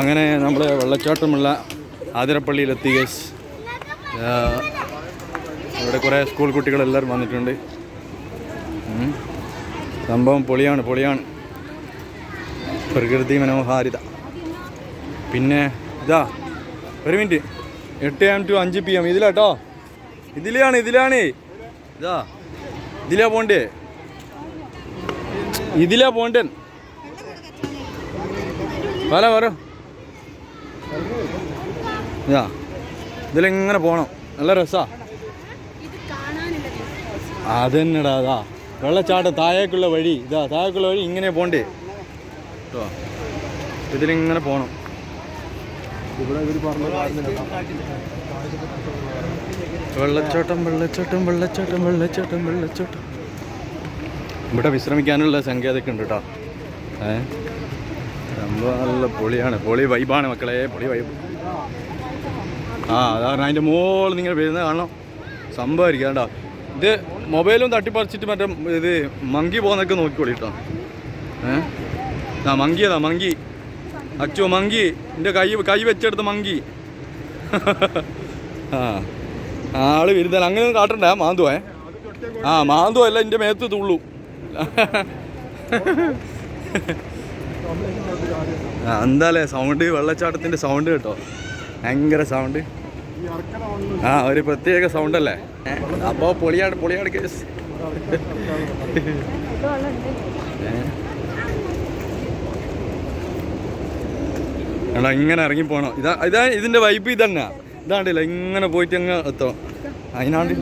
അങ്ങനെ നമ്മൾ വെള്ളച്ചാട്ടമുള്ള ആതിരപ്പള്ളിയിലെത്തി ഗൈസ്. ഇവിടെ കുറേ സ്കൂൾ കുട്ടികളെല്ലാവരും വന്നിട്ടുണ്ട്. സംഭവം പൊളിയാണ്. പ്രകൃതി മനോഹാരിത. പിന്നെ ഇതാ ഒരു മിനിറ്റ്, 8 AM to 5 PM ഇതിലാട്ടോ. ഇതിലാണ് ഇതാ ഇതിലാ പോണ്ടേ പറ ഇതാ ഇതിലെങ്ങനെ പോണം. നല്ല രസാ. അതെന്നെടാ അതാ വെള്ളച്ചാട്ടം താഴേക്കുള്ള വഴി. ഇങ്ങനെ പോണ്ടേ കേട്ടോ. ഇതിലിങ്ങനെ പോണം. വെള്ളച്ചാട്ടം. ഇവിടെ വിശ്രമിക്കാനുള്ള സങ്കേതമൊക്കെ ഉണ്ട് കേട്ടോ. സംഭവം നല്ല പൊളി വൈബാണ് മക്കളെ, പൊളി വൈബ്. അതാണ് അതിൻ്റെ മുകളിൽ നിങ്ങൾ വരുന്നത് കാണണം. സംഭവമായിരിക്കും കേട്ടോ. ഇത് മൊബൈലും തട്ടിപ്പറിച്ചിട്ട് മറ്റേ ഇത് മങ്കി പോകുന്നൊക്കെ നോക്കിക്കോളി കേട്ടോ. മങ്കി അച്ചോ മങ്കി, എൻ്റെ കൈ വെച്ചെടുത്ത മങ്കി. ആള് വരുന്ന അങ്ങനെയൊന്നും കാട്ടണ്ട. മാന്തുവോ അല്ല, എൻ്റെ മേത്ത് തുള്ളു. എന്താല്ലേ സൗണ്ട്, വെള്ളച്ചാട്ടത്തിൻ്റെ സൗണ്ട് കേട്ടോ. ഭയങ്കര സൗണ്ട്. ഒരു പ്രത്യേക സൗണ്ടല്ലേ. അപ്പോൾ പൊളിയാണ് കേസ്. എടാ ഇങ്ങനെ ഇറങ്ങിപ്പോണം. ഇതാ ഇതിൻ്റെ വൈബ് ഇതന്നെ. ഇതാണ്ടില്ല ഇങ്ങനെ പോയിട്ട് അങ്ങ് എത്തണം. അതിനാണ്ട്